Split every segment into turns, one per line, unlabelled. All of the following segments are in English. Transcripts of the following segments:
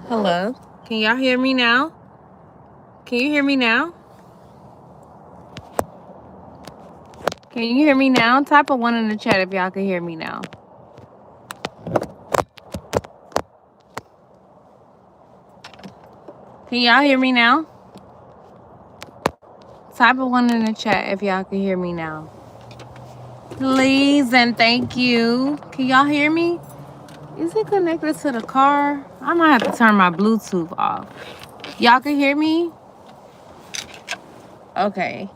Hello. Can y'all hear me now? Can you hear me now? Can you hear me now? Type a 1 in the chat if y'all can hear me now. Can y'all hear me now? Type a 1 in the chat if y'all can hear me now. Please and thank you. Can y'all hear me? Is it connected to the car? I might have to turn my Bluetooth off. Y'all can hear me? Okay.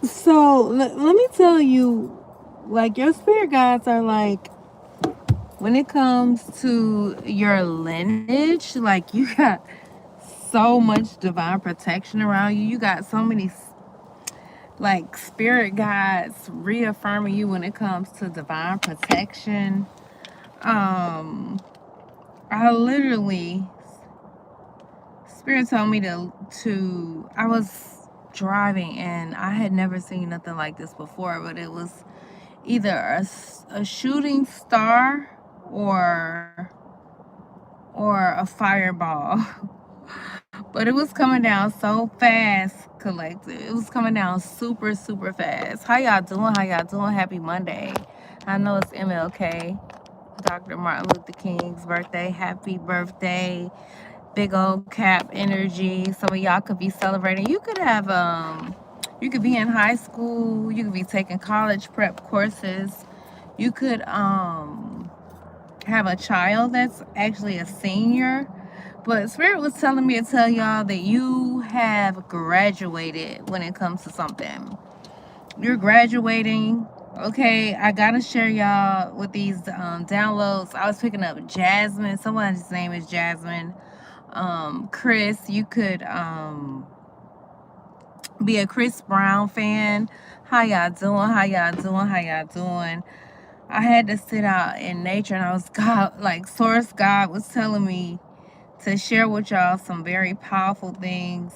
So let me tell you, like, your spirit guides are like, when it comes to your lineage, like, you got so much divine protection around you. You got so many, like, spirit guides reaffirming you when it comes to divine protection. I literally, Spirit told me I was driving and I had never seen nothing like this before, but it was either a shooting star or a fireball. But it was coming down so fast, collective. It was coming down super, super fast. How y'all doing? How y'all doing? Happy Monday. I know it's MLK, Dr. Martin Luther King's birthday. Happy birthday. Big old cap energy. Some of y'all could be celebrating. You could have you could be in high school, you could be taking college prep courses. You could have a child that's actually a senior. But Spirit was telling me to tell y'all that you have graduated when it comes to something. You're graduating. Okay, I gotta share y'all with these downloads. I was picking up Jasmine. Someone's name is Jasmine. Chris, you could be a Chris Brown fan. How y'all doing? How y'all doing? How y'all doing? I had to sit out in nature, and I was Source God was telling me to share with y'all some very powerful things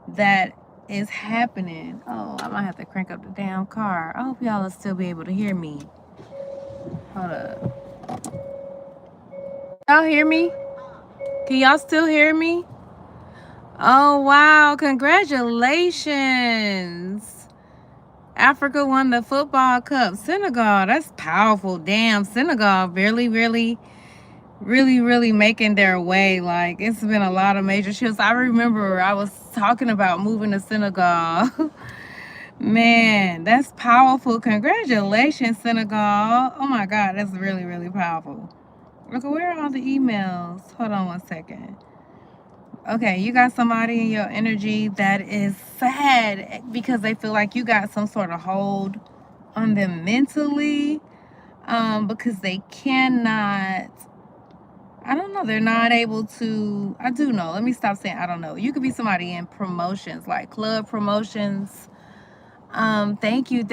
that is happening. Oh, I might have to crank up the damn car. I hope y'all will still be able to hear me. Hold up. Y'all hear me? Can y'all still hear me? Oh, wow. Congratulations. Africa won the football cup. Senegal, that's powerful. Damn, Senegal really making their way. Like, it's been a lot of major shifts. I remember I was talking about moving to Senegal. Man, that's powerful. Congratulations, Senegal. Oh my God, that's really powerful. Look, where are all the emails? Hold on one second. Okay, you got somebody in your energy that is sad because they feel like you got some sort of hold on them mentally, because they cannot, I don't know, they're not able to, I do know, let me stop saying I don't know. You could be somebody in promotions, like club promotions. Thank you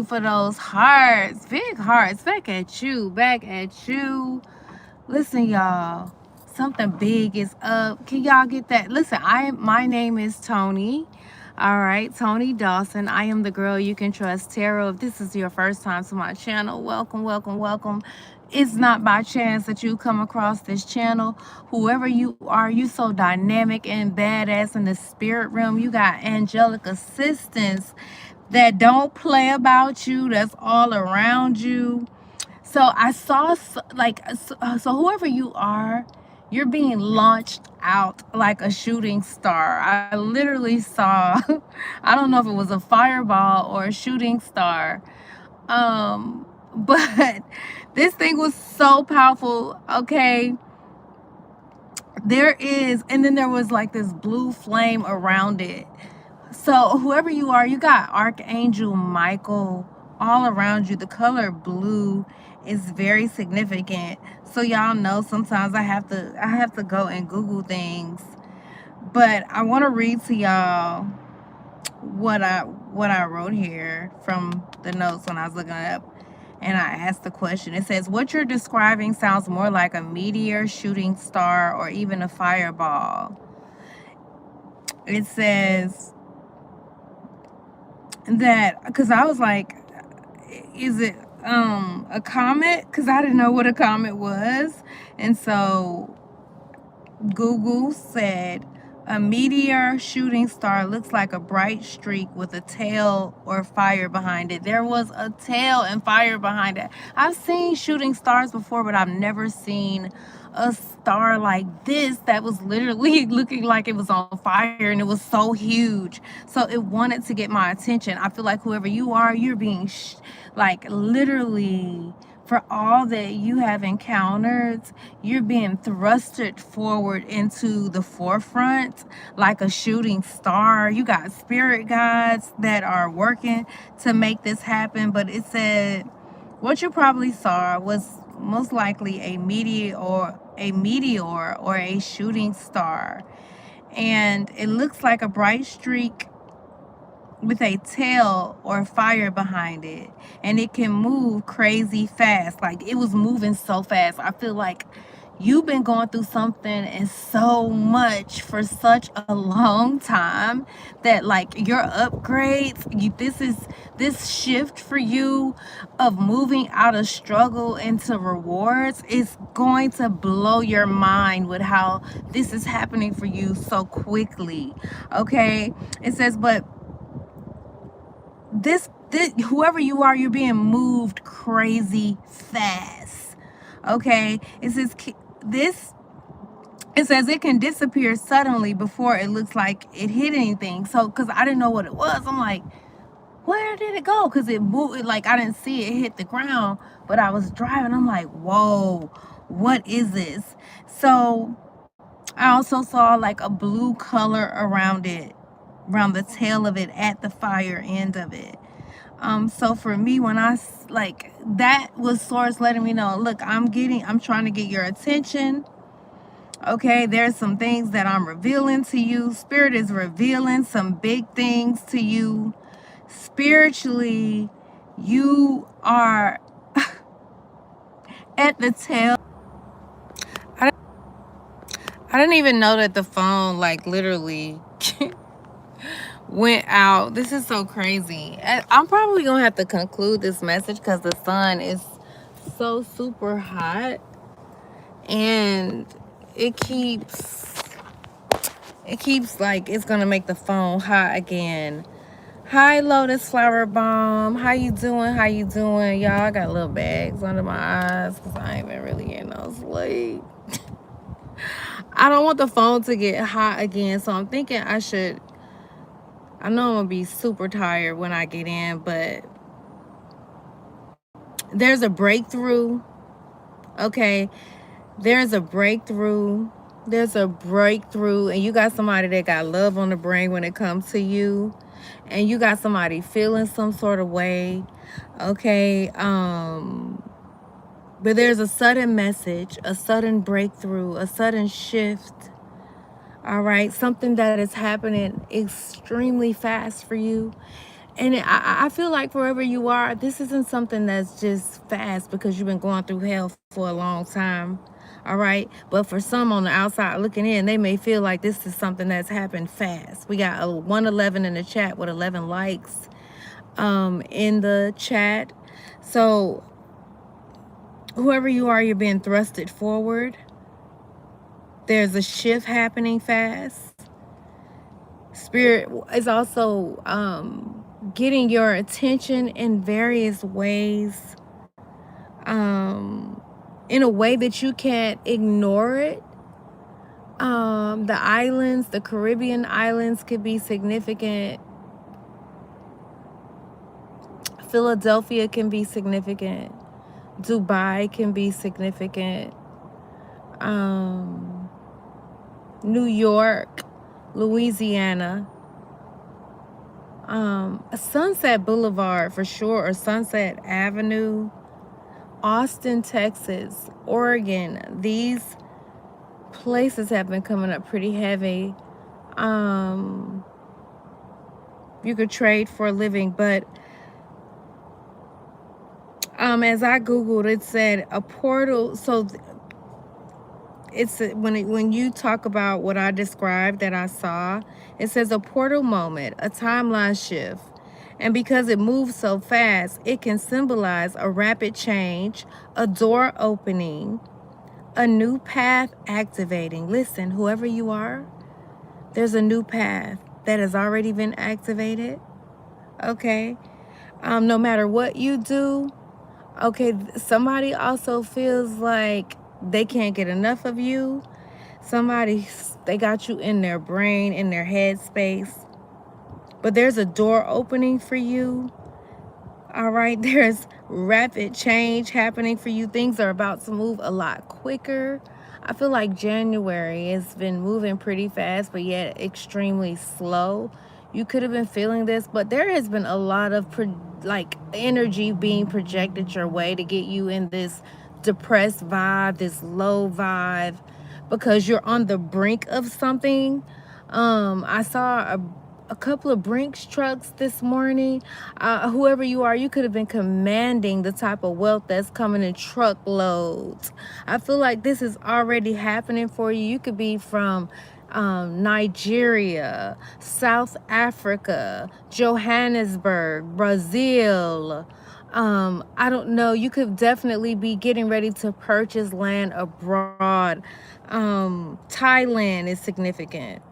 for those hearts, big hearts, back at you. Listen, y'all, something big is up. Can y'all get that? Listen, my name is Tony. All right, Tony Dawson. I am the girl you can trust tarot. If this is your first time to my channel, welcome. It's not by chance that you come across this channel. Whoever you are, you so dynamic and badass in the spirit realm. You got angelic assistants that don't play about you, that's all around you. So I saw, so whoever you are, you're being launched out like a shooting star. I literally saw, I don't know if it was a fireball or a shooting star. But this thing was so powerful. Okay. And then there was like this blue flame around it. So whoever you are, you got Archangel Michael all around you. The color blue is very significant. So y'all know sometimes I have to go and Google things. But I want to read to y'all what I wrote here from the notes when I was looking it up. And I asked the question. It says, what you're describing sounds more like a meteor, shooting star, or even a fireball. It says that, because I was like, is it a comment because I didn't know what a comet was. And so Google said a meteor shooting star looks like a bright streak with a tail or fire behind it. There was a tail and fire behind it. I've seen shooting stars before, but I've never seen a star like this that was literally looking like it was on fire, and it was so huge. So it wanted to get my attention. I feel like whoever you are, you're being like literally, for all that you have encountered, you're being thrusted forward into the forefront like a shooting star. You got spirit guides that are working to make this happen. But it said what you probably saw was most likely a meteor or a shooting star. And it looks like a bright streak with a tail or fire behind it, and it can move crazy fast. Like, it was moving so fast. I feel like you've been going through something and so much for such a long time that, like, your upgrades, this shift for you of moving out of struggle into rewards is going to blow your mind with how this is happening for you so quickly. Okay, it says, but this whoever you are, you're being moved crazy fast. Okay, it says it can disappear suddenly before it looks like it hit anything. So because I didn't know what it was, I'm like, where did it go? Because it moved, like I didn't see it hit the ground, but I was driving, I'm like, whoa, what is this? So I also saw like a blue color around it, around the tail of it, at the fire end of it. So for me, when I like, that was source letting me know, look, I'm trying to get your attention. Okay, there's some things that I'm revealing to you. Spirit is revealing some big things to you. Spiritually, you are at the tail. I didn't even know that the phone, like, literally went out. This is so crazy. I'm probably gonna have to conclude this message because the sun is so super hot, and it keeps like it's gonna make the phone hot again. Hi, Lotus Flower Bomb. How you doing? Y'all, I got little bags under my eyes because I ain't been really getting no sleep. I don't want the phone to get hot again, so I'm thinking I know I'm gonna be super tired when I get in, but there's a breakthrough. Okay, there's a breakthrough, and you got somebody that got love on the brain when it comes to you, and you got somebody feeling some sort of way. Okay, but there's a sudden message, a sudden breakthrough, a sudden shift. All right, something that is happening extremely fast for you. And I feel like wherever you are, this isn't something that's just fast because you've been going through hell for a long time. All right. But for some on the outside looking in, they may feel like this is something that's happened fast. We got a 111 in the chat with 11 likes in the chat. So whoever you are, you're being thrusted forward. There's a shift happening fast. Spirit is also getting your attention in various ways, in a way that you can't ignore it. The islands, the Caribbean islands, could be significant. Philadelphia can be significant. Dubai can be significant. New York, Louisiana, Sunset Boulevard for sure, or Sunset Avenue, Austin, Texas, Oregon. These places have been coming up pretty heavy. You could trade for a living, but as I Googled, it said a portal. So it's when you talk about what I described that I saw, it says a portal moment, a timeline shift, And because it moves so fast, it can symbolize a rapid change, a door opening, a new path activating. Listen, whoever you are, there's a new path that has already been activated. Okay. No matter what you do, okay, somebody also feels like they can't get enough of you. Somebody, they got you in their brain, in their head space. But there's a door opening for you. All right, there's rapid change happening for you. Things are about to move a lot quicker. I feel like January has been moving pretty fast, but yet extremely slow. You could have been feeling this, but there has been a lot of energy being projected your way to get you in this depressed vibe, this low vibe, because you're on the brink of something. I saw a couple of Brinks trucks this morning. Whoever you are, you could have been commanding the type of wealth that's coming in truckloads. I feel like this is already happening for you. You could be from Nigeria, South Africa, Johannesburg, Brazil. I don't know. You could definitely be getting ready to purchase land abroad. Thailand is significant.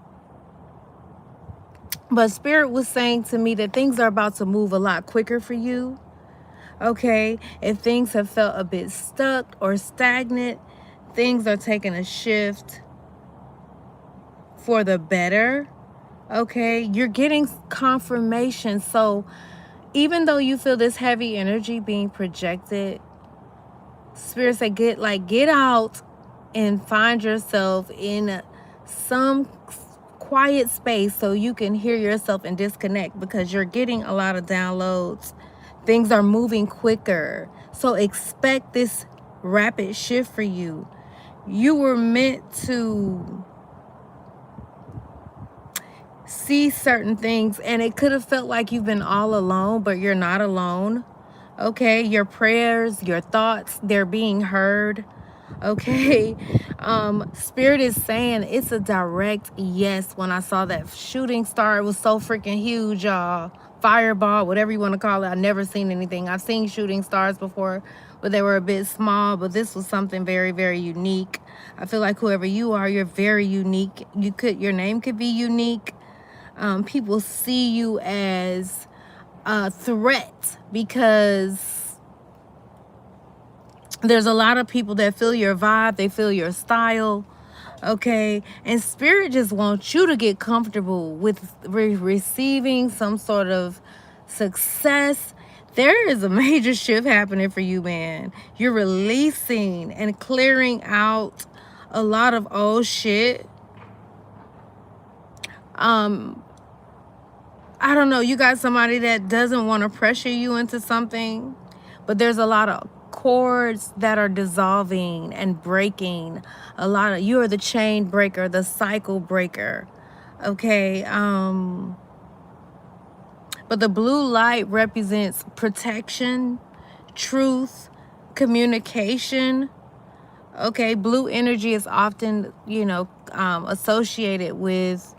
But Spirit was saying to me that things are about to move a lot quicker for you. Okay, if things have felt a bit stuck or stagnant, things are taking a shift for the better. Okay, you're getting confirmation. So even though you feel this heavy energy being projected, Spirit said get out and find yourself in some quiet space so you can hear yourself and disconnect, because you're getting a lot of downloads. Things are moving quicker. So expect this rapid shift for you. You were meant to see certain things, and it could have felt like you've been all alone, but you're not alone. Okay, your prayers, your thoughts, they're being heard. Okay, Spirit is saying it's a direct yes. When I saw that shooting star, it was so freaking huge, y'all. Fireball, whatever you want to call it. I've never seen anything. I've seen shooting stars before, but they were a bit small. But this was something very, very unique. I feel like whoever you are, you're very unique. Your name could be unique. People see you as a threat because there's a lot of people that feel your vibe, they feel your style, okay? And Spirit just wants you to get comfortable with receiving some sort of success. There is a major shift happening for you, man. You're releasing and clearing out a lot of old shit. I don't know, you got somebody that doesn't want to pressure you into something, but there's a lot of cords that are dissolving and breaking. You are the chain breaker, the cycle breaker. Okay. But the blue light represents protection, truth, communication. Okay, blue energy is often, associated with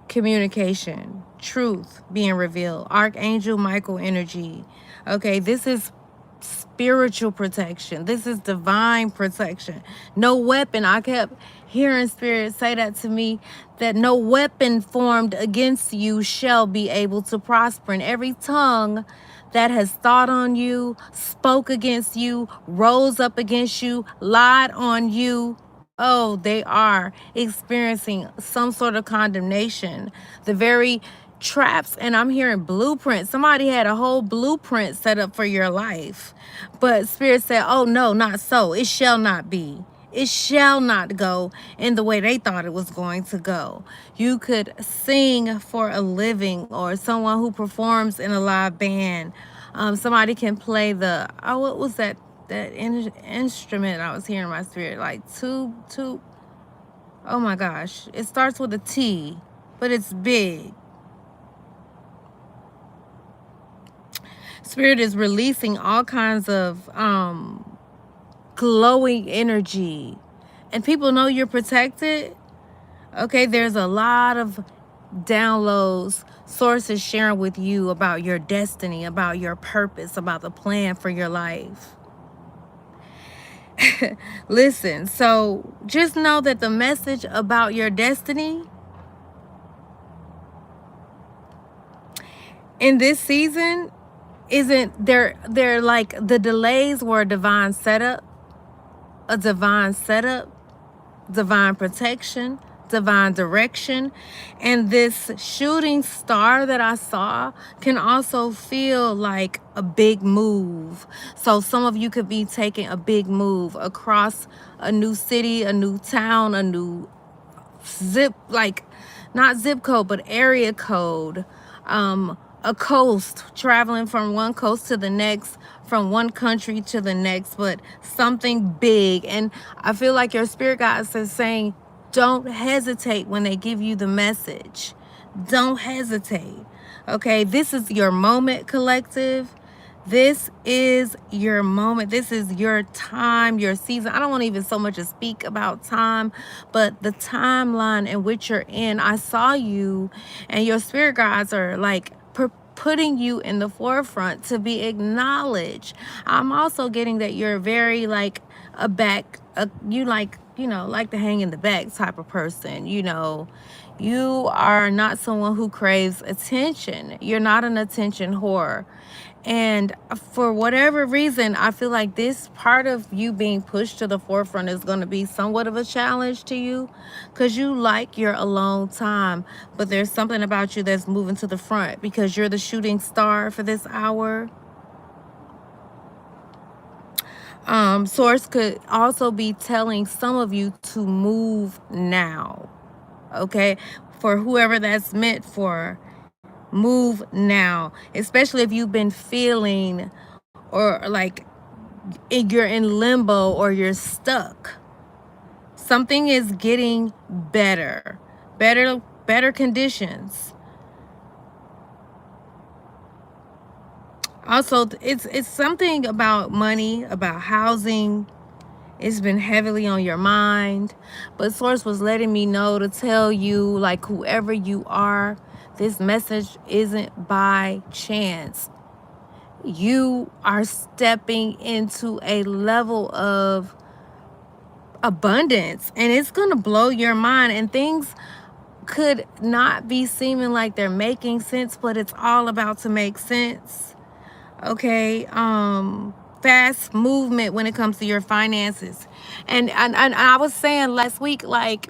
communication, truth being revealed. Archangel Michael energy. Okay, this is spiritual protection. This is divine protection. No weapon. I kept hearing Spirit say that to me, that no weapon formed against you shall be able to prosper. And every tongue that has thought on you, spoke against you, rose up against you, lied on you, oh, they are experiencing some sort of condemnation. The very traps, and I'm hearing blueprints. Somebody had a whole blueprint set up for your life. But Spirit said, oh, no, not so. It shall not be. It shall not go in the way they thought it was going to go. You could sing for a living, or someone who performs in a live band. Somebody can play what was that instrument I was hearing in my spirit, like tube. Oh my gosh, it starts with a T, but it's big. Spirit is releasing all kinds of glowing energy, and people know you're protected. Okay, there's a lot of downloads, sources sharing with you about your destiny, about your purpose, about the plan for your life. Listen, so just know that the message about your destiny in this season isn't there. They're like the delays were a divine setup, divine protection, divine direction. And this shooting star that I saw can also feel like a big move. So some of you could be taking a big move across a new city, a new town, a new zip, like not zip code, but area code, a coast, traveling from one coast to the next, from one country to the next, but something big. And I feel like your spirit guides is saying, don't hesitate when they give you the message. Don't hesitate. Okay, this is your moment, collective. This is your moment. This is your time, your season. I don't want to even so much as speak about time, but the timeline in which you're in. I saw you, and your spirit guides are like putting you in the forefront to be acknowledged. I'm also getting that you're very like you like, like to hang in the back type of person. You are not someone who craves attention. You're not an attention whore. And for whatever reason, I feel like this part of you being pushed to the forefront is going to be somewhat of a challenge to you, because you like your alone time. But there's something about you that's moving to the front because you're the shooting star for this hour. Source could also be telling some of you to move now. Okay? For whoever that's meant for, move now. Especially if you've been feeling or like you're in limbo or you're stuck. Something is getting better conditions. Also, it's something about money, about housing. It's been heavily on your mind, but Source was letting me know to tell you, like, whoever you are, this message isn't by chance. You are stepping into a level of abundance, and it's gonna blow your mind, and things could not be seeming like they're making sense, but it's all about to make sense. Okay, fast movement when it comes to your finances. And I was saying last week, like,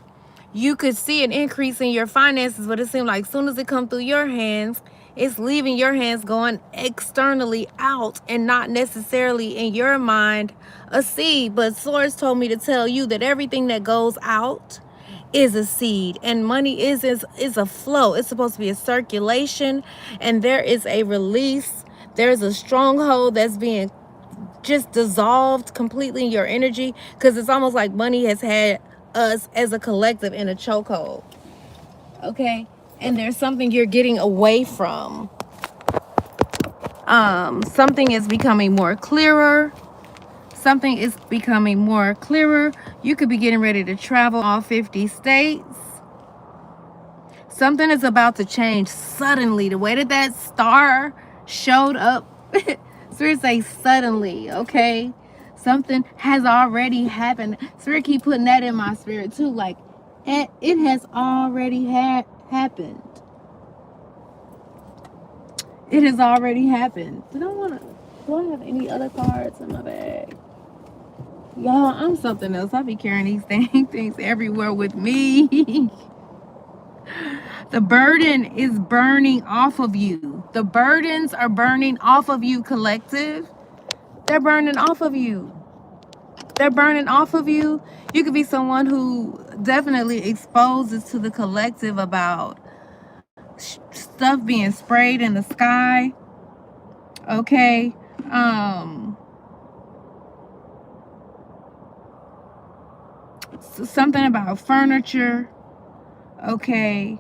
you could see an increase in your finances, but it seemed like as soon as it comes through your hands, it's leaving your hands going externally out and not necessarily in your mind a seed. But Source told me to tell you that everything that goes out is a seed, and money is a flow. It's supposed to be a circulation, and there is a release. There's a stronghold that's being just dissolved completely in your energy, because it's almost like money has had us as a collective in a chokehold. Okay, and there's something you're getting away from. Something is becoming more clearer. Something is becoming more clearer. You could be getting ready to travel all 50 states. Something is about to change suddenly. The way that star showed up, Spirit say suddenly, okay? Something has already happened. Spirit keep putting that in my spirit too. Like, it has already happened. It has already happened. Do I have any other cards in my bag? Y'all, I'm something else. I be carrying these things everywhere with me. The burden is burning off of you. The burdens are burning off of you, collective. They're burning off of you. They're burning off of you. You could be someone who definitely exposes to the collective about stuff being sprayed in the sky. Okay. Something about furniture. Okay.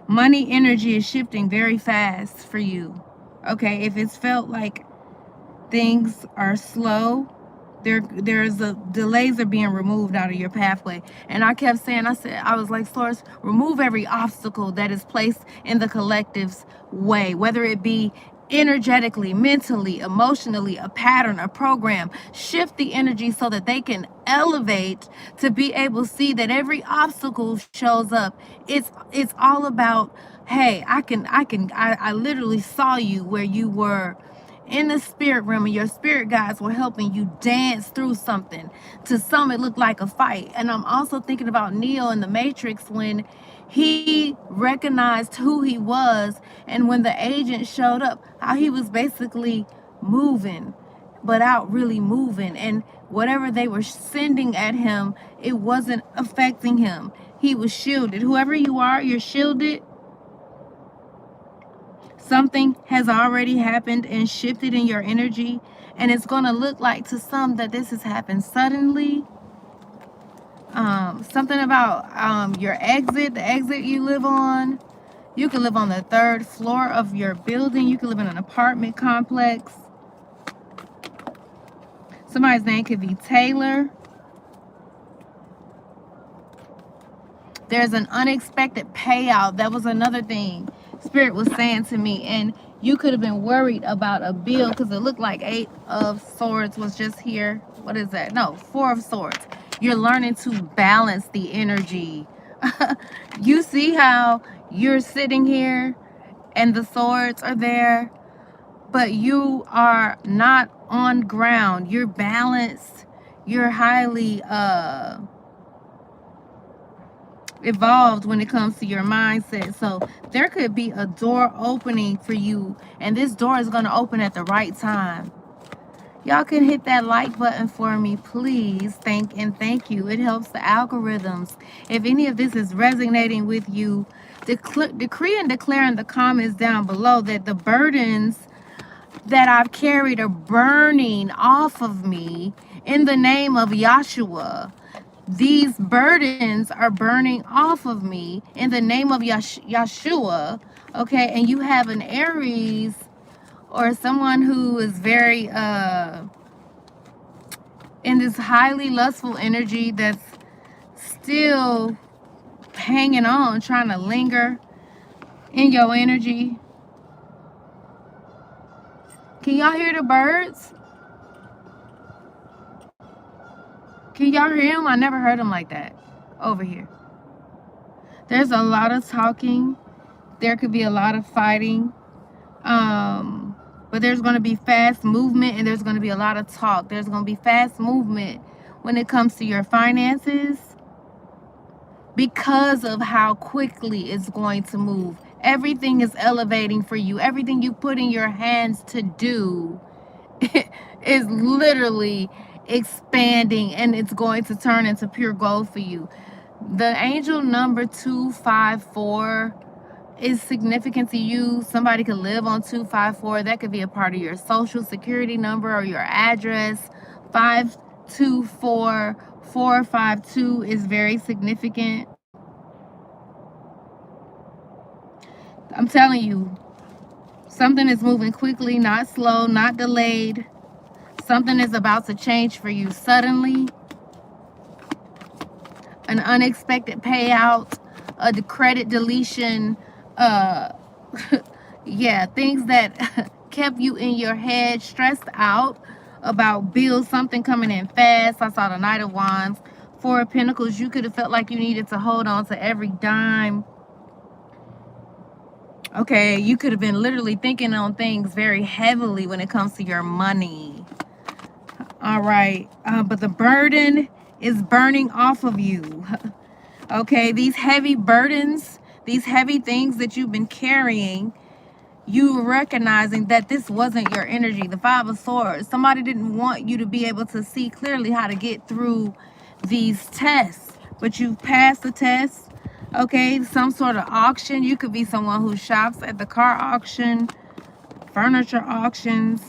Money energy is shifting very fast for you. Okay, if it's felt like things are slow, Delays are being removed out of your pathway. And I kept saying, I was like, Source, remove every obstacle that is placed in the collective's way, whether it be energetically, mentally, emotionally, a pattern, a program. Shift the energy so that they can elevate to be able to see that every obstacle shows up. It's all about, hey, I literally saw you where you were in the spirit realm, and your spirit guides were helping you dance through something. To some, it looked like a fight. And I'm also thinking about Neo in the Matrix, when he recognized who he was, and when the agent showed up, how he was basically moving but out really moving, and whatever they were sending at him, it wasn't affecting him. He was shielded. Whoever you are, you're shielded. Something has already happened and shifted in your energy, and it's going to look like to some that this has happened suddenly. Something about your exit, the exit you live on. You can live on the 3rd floor of your building. You can live in an apartment complex. Somebody's name could be Taylor. There's an unexpected payout. That was another thing Spirit was saying to me. And you could have been worried about a bill, because it looked like 8 of Swords was just here. What is that? No, 4 of Swords. You're learning to balance the energy. You see how you're sitting here and the swords are there, but you are not on ground. You're balanced. You're highly evolved when it comes to your mindset. So there could be a door opening for you, and this door is going to open at the right time. Y'all can hit that like button for me, please. Thank you. It helps the algorithms. If any of this is resonating with you, decree and declare in the comments down below that the burdens that I've carried are burning off of me in the name of Yahshua. These burdens are burning off of me in the name of Yahshua. Okay, and you have an Aries, or someone who is very in this highly lustful energy, that's still hanging on, trying to linger in your energy. Can y'all hear the birds? Can y'all hear them? I never heard them like that over here. There's a lot of talking. There could be a lot of fighting. But there's going to be fast movement, and there's going to be a lot of talk. There's going to be fast movement when it comes to your finances, because of how quickly it's going to move. Everything is elevating for you. Everything you put in your hands to do is literally expanding, and it's going to turn into pure gold for you. The angel number 254 is significant to you. Somebody could live on 254. That could be a part of your social security number or your address. 524 452 is very significant. I'm telling you, something is moving quickly, not slow, not delayed. Something is about to change for you suddenly. An unexpected payout, a credit deletion, yeah, things that kept you in your head, stressed out about bills, something coming in fast. I saw the Knight of Wands. 4 of Pentacles, you could have felt like you needed to hold on to every dime. Okay, you could have been literally thinking on things very heavily when it comes to your money. All right, but the burden is burning off of you. Okay, these heavy burdens, these heavy things that you've been carrying, you recognizing that this wasn't your energy. The 5 of Swords, somebody didn't want you to be able to see clearly how to get through these tests, but you've passed the test. Okay, some sort of auction. You could be someone who shops at the car auction, furniture auctions.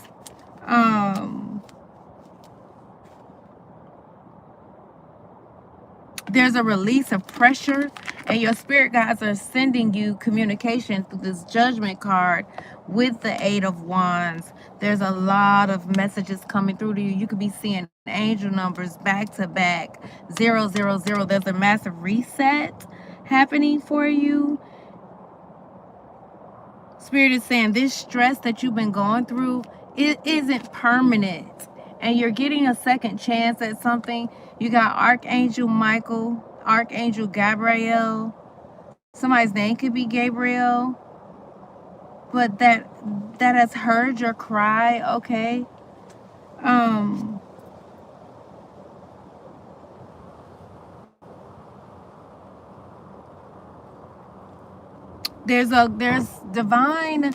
There's a release of pressure, and your spirit guides are sending you communication through this Judgment card with the 8 of Wands. There's a lot of messages coming through to you. You could be seeing angel numbers back to back. 000. There's a massive reset happening for you. Spirit is saying this stress that you've been going through, it isn't permanent. And you're getting a second chance at something. You got Archangel Michael, Archangel Gabriel. Somebody's name could be Gabriel. But that has heard your cry, okay? There's divine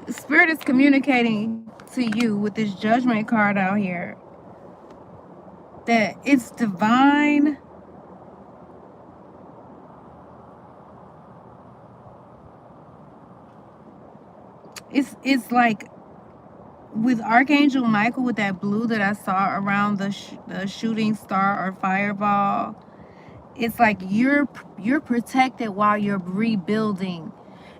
spirit is communicating to you with this judgment card out here that it's divine. It's like with Archangel Michael, with that blue that I saw around the shooting star or fireball. It's like you're protected while you're rebuilding.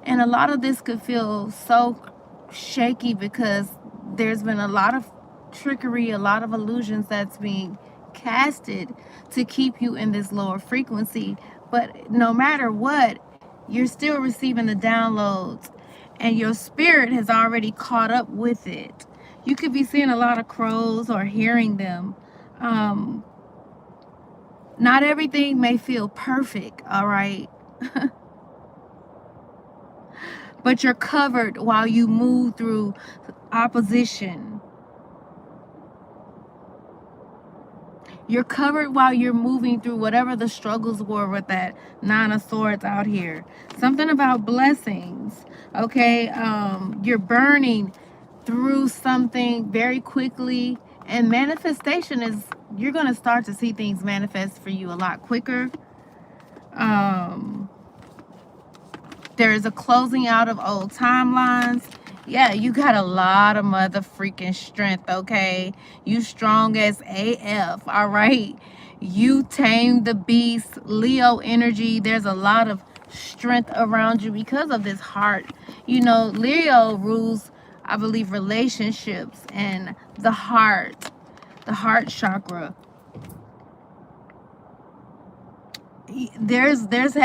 And a lot of this could feel so shaky because there's been a lot of trickery, a lot of illusions that's being casted to keep you in this lower frequency. But no matter what, you're still receiving the downloads and your spirit has already caught up with it. You could be seeing a lot of crows or hearing them. Not everything may feel perfect, all right? But you're covered while you move through opposition. You're covered while you're moving through whatever the struggles were with that Nine of Swords out here. Something about blessings, okay? You're burning through something very quickly. And manifestation is, you're going to start to see things manifest for you a lot quicker. There is a closing out of old timelines. Yeah, you got a lot of mother freaking strength, okay? You strong as AF, all right? You tamed the beast, Leo energy. There's a lot of strength around you because of this heart. You know, Leo rules, I believe, relationships and the heart chakra. There has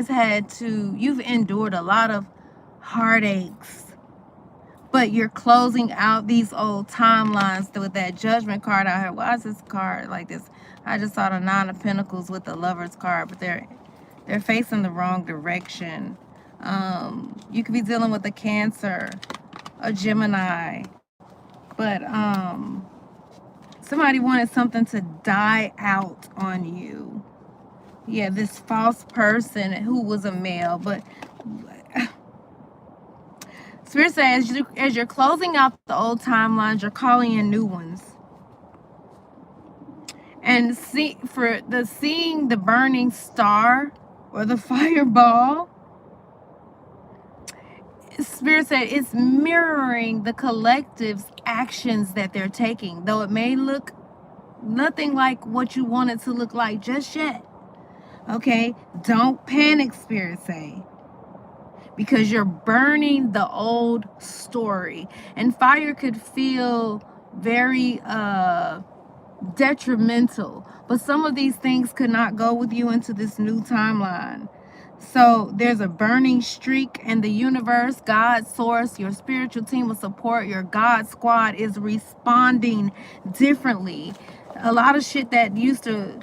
had to, you've endured a lot of heartaches, but you're closing out these old timelines with that judgment card out here. Why is this card like this? I just saw the Nine of Pentacles with the Lovers card, but they're facing the wrong direction. You could be dealing with a Cancer, a Gemini, but somebody wanted something to die out on you. Yeah, this false person who was a male, but Spirit says as you're closing out the old timelines, you're calling in new ones. And seeing the burning star or the fireball, Spirit said it's mirroring the collective's actions that they're taking, though it may look nothing like what you want it to look like just yet. Okay, don't panic, Spirit say, because you're burning the old story. And fire could feel very detrimental, but some of these things could not go with you into this new timeline. So there's a burning streak in the universe. God, source, your spiritual team of support, your God squad is responding differently. A lot of shit that used to,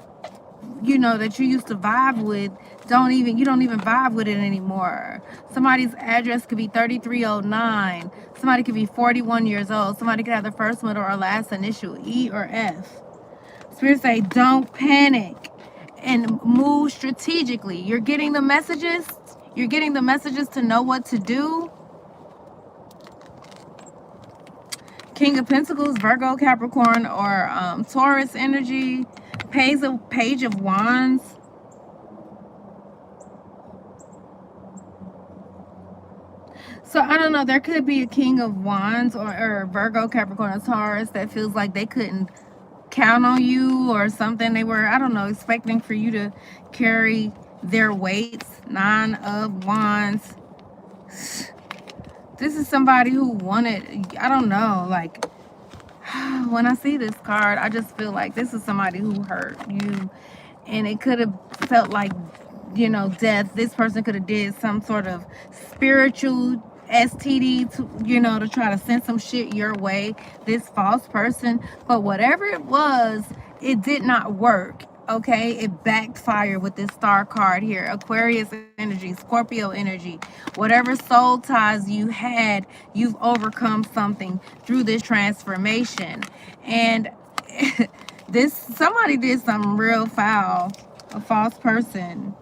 that you used to vibe with, you don't even vibe with it anymore. Somebody's address could be 3309. Somebody could be 41 years old. Somebody could have the first, middle, or last initial, E or F. Spirit say, don't panic and move strategically. You're getting the messages. You're getting the messages to know what to do. King of Pentacles, Virgo, Capricorn, or Taurus energy. Page of Wands. So I don't know, there could be a King of Wands or Virgo, Capricorn, or Taurus that feels like they couldn't count on you or something. They were, I don't know, expecting for you to carry their weights. Nine of Wands. This is somebody who wanted, I don't know, like, when I see this card, I just feel like this is somebody who hurt you, and it could have felt like, you know, death. This person could have did some sort of spiritual STD to, you know, to try to send some shit your way, this false person. But whatever it was, it did not work. Okay, it backfired with this star card here. Aquarius energy, Scorpio energy. Whatever soul ties you had, you've overcome something through this transformation. And this, somebody did something real foul, a false person.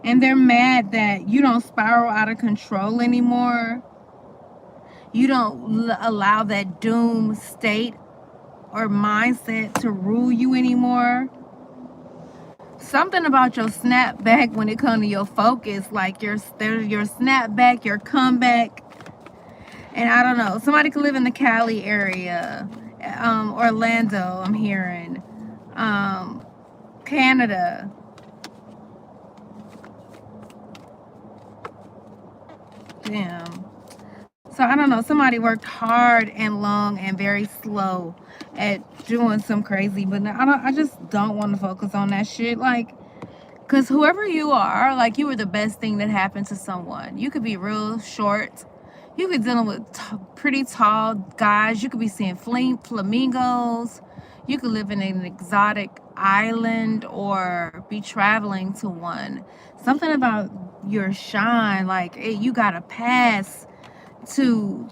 And they're mad that you don't spiral out of control anymore. You don't allow that doom state or mindset to rule you anymore. Something about your snapback when it comes to your focus, like your snapback, your comeback. And I don't know, somebody could live in the Cali area, Orlando, I'm hearing, Canada. Damn. So I don't know, somebody worked hard and long and very slow at doing some crazy, but I just don't want to focus on that shit. Like, because whoever you are, like, you were the best thing that happened to someone. You could be real short. You could be dealing with pretty tall guys. You could be seeing flamingos. You could live in an exotic island or be traveling to one. Something about your shine, like, you got a pass to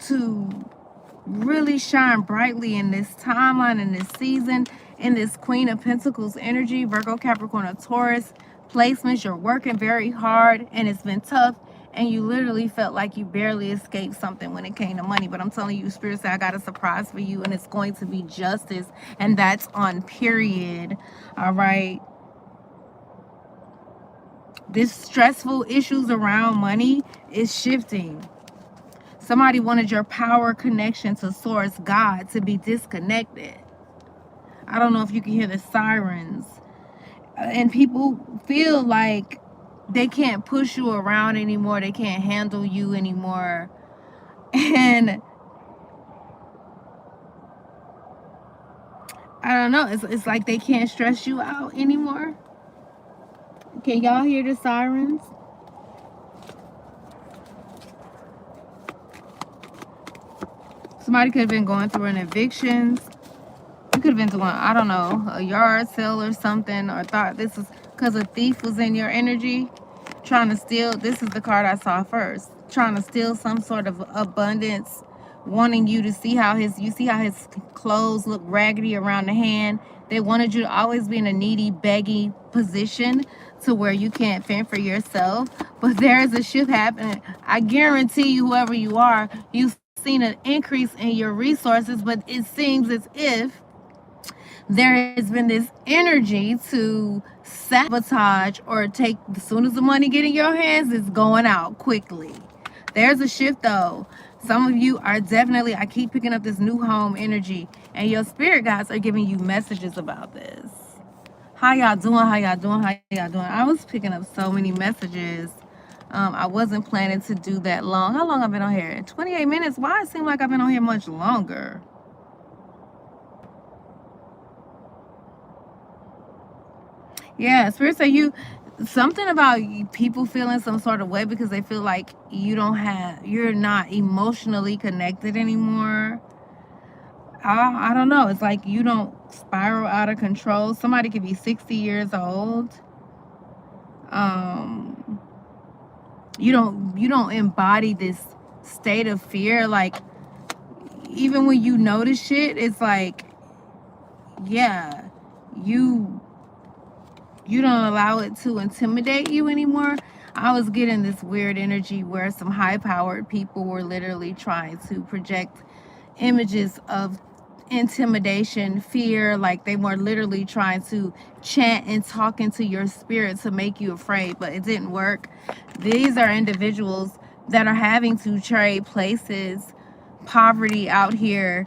really shine brightly in this timeline, in this season, in this Queen of Pentacles energy, Virgo, Capricorn, or Taurus placements. You're working very hard and it's been tough, and you literally felt like you barely escaped something when it came to money. But I'm telling you, Spirit said I got a surprise for you, and it's going to be justice, and that's on period. All right. This stressful issues around money is shifting. Somebody wanted your power connection to source, God, to be disconnected. I don't know if you can hear the sirens. And people feel like they can't push you around anymore. They can't handle you anymore. And I don't know. It's like they can't stress you out anymore. Can y'all hear the sirens? Somebody could have been going through an eviction. You could have been doing, I don't know, a yard sale or something, or thought this was because a thief was in your energy trying to steal. This is the card I saw first. Trying to steal some sort of abundance, wanting you to see how you see how his clothes look raggedy around the hand. They wanted you to always be in a needy, beggy position to where you can't fend for yourself. But there is a shift happening. I guarantee you, whoever you are, you've seen an increase in your resources, but it seems as if there has been this energy to sabotage or take, as soon as the money get in your hands, it's going out quickly. There's a shift though. Some of you are definitely, I keep picking up this new home energy, and your spirit guides are giving you messages about this. How y'all doing? How y'all doing? How y'all doing? I was picking up so many messages. I wasn't planning to do that long. How long I've been on here? 28 minutes. Why it seems like I've been on here much longer? Yeah, Spirit say you, something about people feeling some sort of way because they feel like you're not emotionally connected anymore. I don't know. It's like you don't spiral out of control. Somebody could be 60 years old. You don't embody this state of fear. Like, even when you notice shit, it's like, yeah, you don't allow it to intimidate you anymore. I was getting this weird energy where some high-powered people were literally trying to project images of intimidation, fear, like they were literally trying to chant and talk into your spirit to make you afraid, but it didn't work. These are individuals that are having to trade places, poverty out here,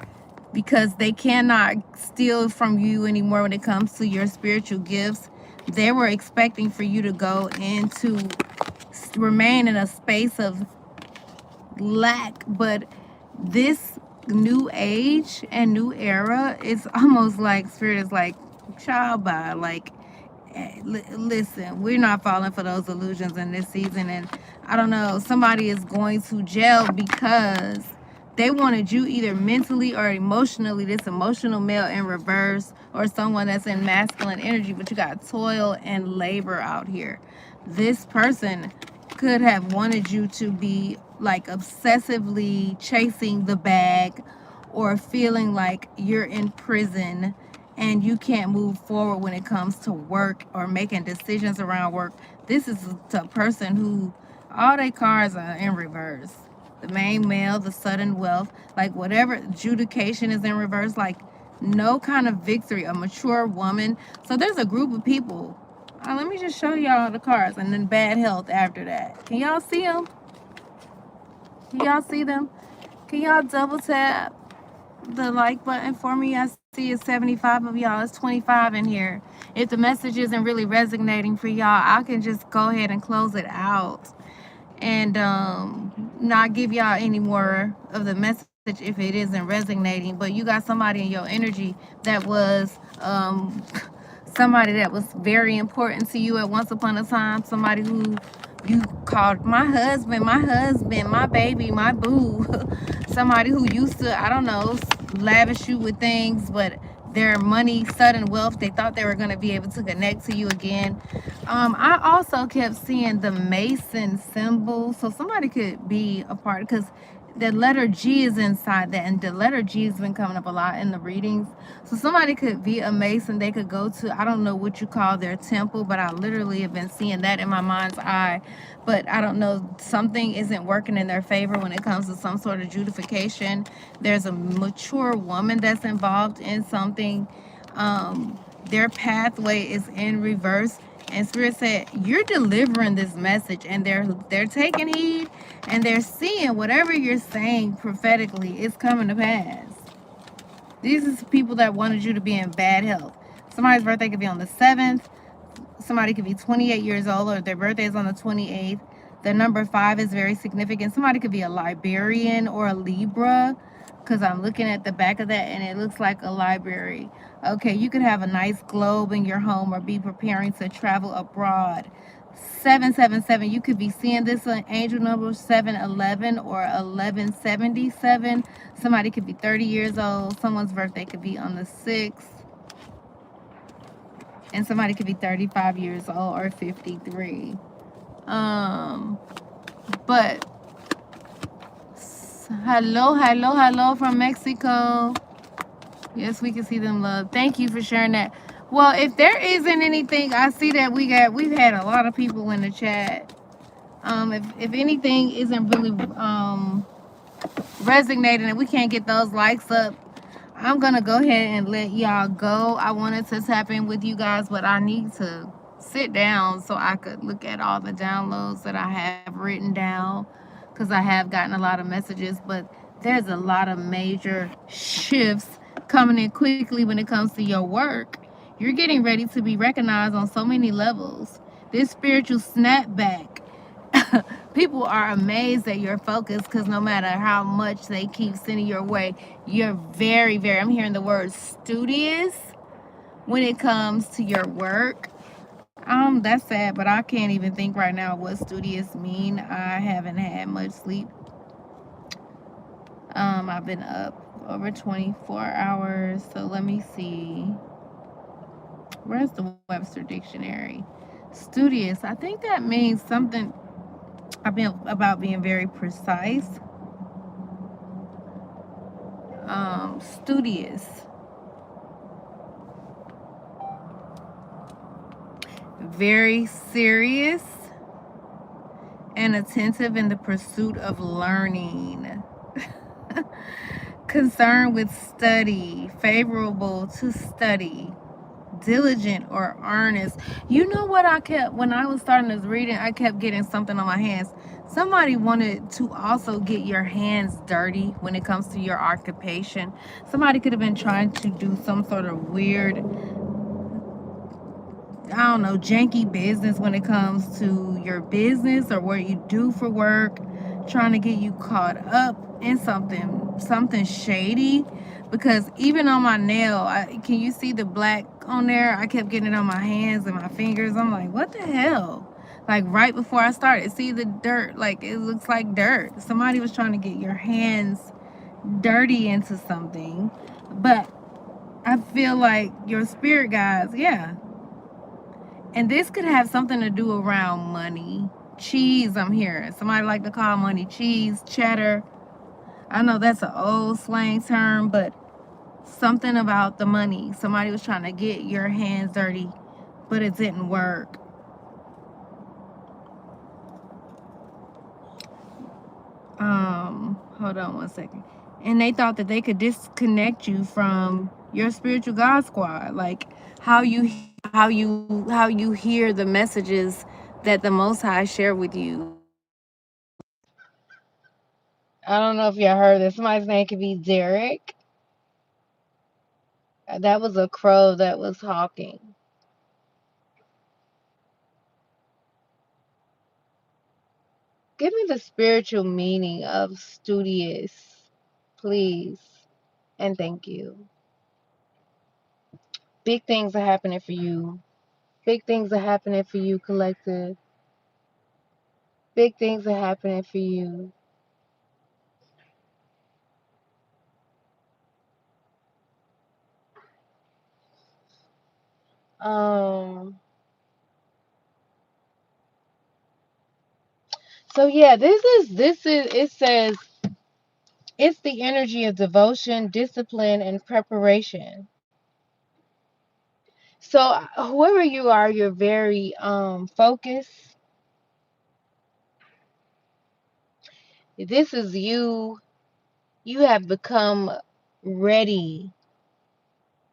because they cannot steal from you anymore when it comes to your spiritual gifts. They were expecting for you to go into, remain in a space of lack, but this new age and new era. It's almost like Spirit is like, child, by like, listen, we're not falling for those illusions in this season. And I don't know, somebody is going to jail because they wanted you either mentally or emotionally, this emotional male in reverse, or someone that's in masculine energy, but you got toil and labor out here. This person could have wanted you to be like obsessively chasing the bag, or feeling like you're in prison and you can't move forward when it comes to work or making decisions around work. This is a person who all their cards are in reverse. The main male, the sudden wealth, like whatever adjudication is in reverse, like no kind of victory, a mature woman. So there's a group of people. Let me just show y'all the cards, and then bad health after that. Can y'all see them? Can y'all see them? Can y'all double tap the like button for me? I see it's 75 of y'all. It's 25 in here. If the message isn't really resonating for y'all, I can just go ahead and close it out and not give y'all any more of the message if it isn't resonating. But you got somebody in your energy that was somebody that was very important to you at once upon a time. Somebody who you called my husband, my baby, my boo. Somebody who used to, I don't know, lavish you with things, but their money, sudden wealth, they thought they were going to be able to connect to you again. I also kept seeing the Mason symbol. So somebody could be a part, because the letter G is inside that, and the letter G has been coming up a lot in the readings. So somebody could be a Mason. They could go to, I don't know what you call their temple, but I literally have been seeing that in my mind's eye. But I don't know, something isn't working in their favor when it comes to some sort of justification. There's a mature woman that's involved in something. Their pathway is in reverse. And Spirit said, you're delivering this message, and they're taking heed, and they're seeing whatever you're saying prophetically is coming to pass. These is people that wanted you to be in bad health. Somebody's birthday could be on the 7th. Somebody could be 28 years old, or their birthday is on the 28th. The number 5 is very significant. Somebody could be a Liberian or a Libra, because I'm looking at the back of that and it looks like a library. Okay, you could have a nice globe in your home or be preparing to travel abroad. 777, you could be seeing this on angel number 711 or 1177. Somebody could be 30 years old. Someone's birthday could be on the 6th. And somebody could be 35 years old or 53. But hello from Mexico. Yes, we can see them, love. Thank you for sharing that. Well, if there isn't anything, I see that we've had a lot of people in the chat. If anything isn't really resonating and we can't get those likes up, I'm gonna go ahead and let y'all go. I wanted to tap in with you guys, but I need to sit down so I could look at all the downloads that I have written down, because I have gotten a lot of messages. But there's a lot of major shifts coming in quickly when it comes to your work. You're getting ready to be recognized on so many levels. This spiritual snapback, people are amazed at your focus, because no matter how much they keep sending your way, you're very, very, I'm hearing the word studious when it comes to your work. That's sad, but I can't even think right now what studious mean. I haven't had much sleep. I've been up over 24 hours. So let me see. Where's the Webster Dictionary? Studious. I think that means something about being very precise. Studious. Very serious and attentive in the pursuit of learning. Concerned with study, favorable to study, diligent or earnest. You know what I kept, when I was starting this reading, I kept getting something on my hands. Somebody wanted to also get your hands dirty when it comes to your occupation. Somebody could have been trying to do some sort of weird, I don't know, janky business when it comes to your business or what you do for work, trying to get you caught up in something something shady, because even on my nail, can you see the black on there? I kept getting it on my hands and my fingers. I'm like, what the hell? Like right before I started, see the dirt, like it looks like dirt. Somebody was trying to get your hands dirty into something. But I feel like your spirit guides, yeah. And this could have something to do around money. Cheese, I'm hearing. Somebody like to call money cheese, cheddar. I know that's an old slang term, but something about the money. Somebody was trying to get your hands dirty, but it didn't work. Hold on one second. And they thought that they could disconnect you from your spiritual God squad, like how you hear the messages that the Most High share with you. I don't know if y'all heard this. Somebody's name could be Derek. That was a crow that was hawking. Give me the spiritual meaning of studious, please, and thank you. Big things are happening for you. Big things are happening for you, collective. Big things are happening for you. So yeah, this is it says it's the energy of devotion, discipline, and preparation. So whoever you are, you're very focused. This is you. You have become ready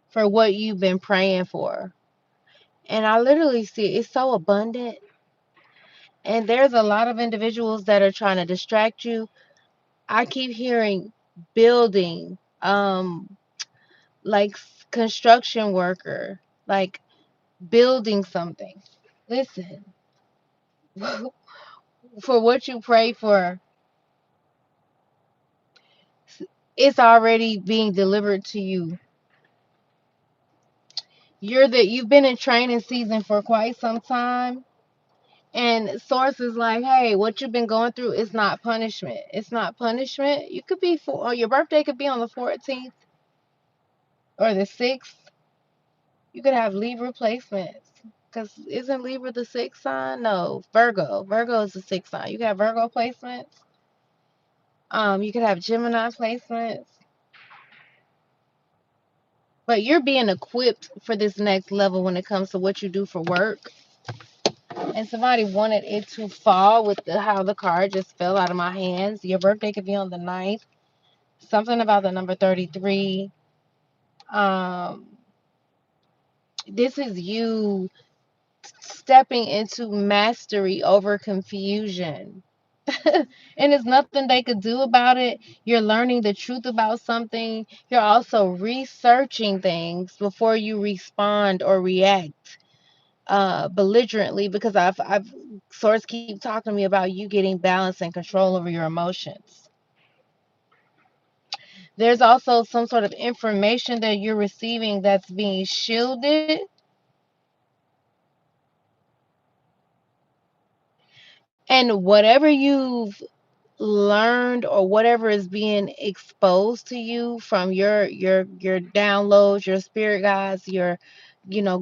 for what you've been praying for. And I literally see it's so abundant. And there's a lot of individuals that are trying to distract you. I keep hearing building, like construction worker, like building something. Listen, for what you pray for, it's already being delivered to you. You've been in training season for quite some time. And source is like, hey, what you've been going through is not punishment. It's not punishment. You could be your birthday could be on the 14th or the 6th. You could have Libra placements. Because isn't Libra the sixth sign? No, Virgo. Virgo is the sixth sign. You could have Virgo placements. You could have Gemini placements. But you're being equipped for this next level when it comes to what you do for work. And somebody wanted it to fall with how the card just fell out of my hands. Your birthday could be on the 9th. Something about the number 33. This is you stepping into mastery over confusion. And there's nothing they could do about it. You're learning the truth about something. You're also researching things before you respond or react belligerently, because I've source keep talking to me about you getting balance and control over your emotions. There's also some sort of information that you're receiving that's being shielded. And whatever you've learned or whatever is being exposed to you from your downloads, your spirit guides, your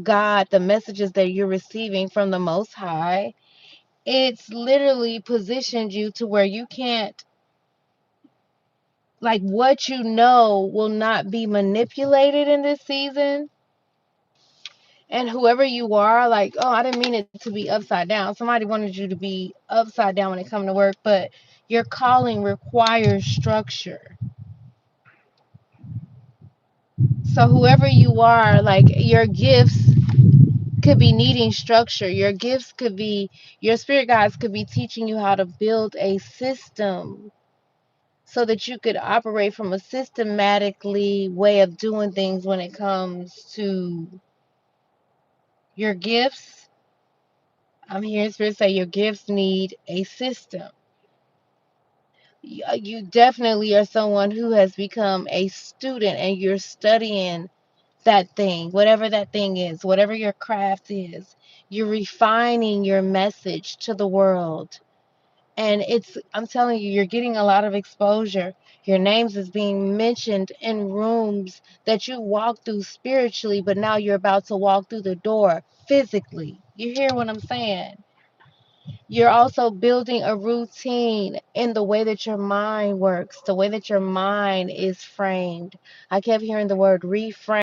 God, the messages that you're receiving from the Most High, it's literally positioned you to where you can't, like, what you know will not be manipulated in this season. And whoever you are, like, oh, I didn't mean it to be upside down. Somebody wanted you to be upside down when it comes to work, but your calling requires structure. So whoever you are, like, your gifts could be needing structure. Your gifts could be, your spirit guides could be teaching you how to build a system so that you could operate from a systematically way of doing things when it comes to your gifts. I'm hearing spirit say your gifts need a system. You definitely are someone who has become a student and you're studying that thing, whatever that thing is, whatever your craft is. You're refining your message to the world. And I'm telling you, you're getting a lot of exposure. Your names is being mentioned in rooms that you walk through spiritually, but now you're about to walk through the door physically. You hear what I'm saying? You're also building a routine in the way that your mind works, the way that your mind is framed. I kept hearing the word reframe.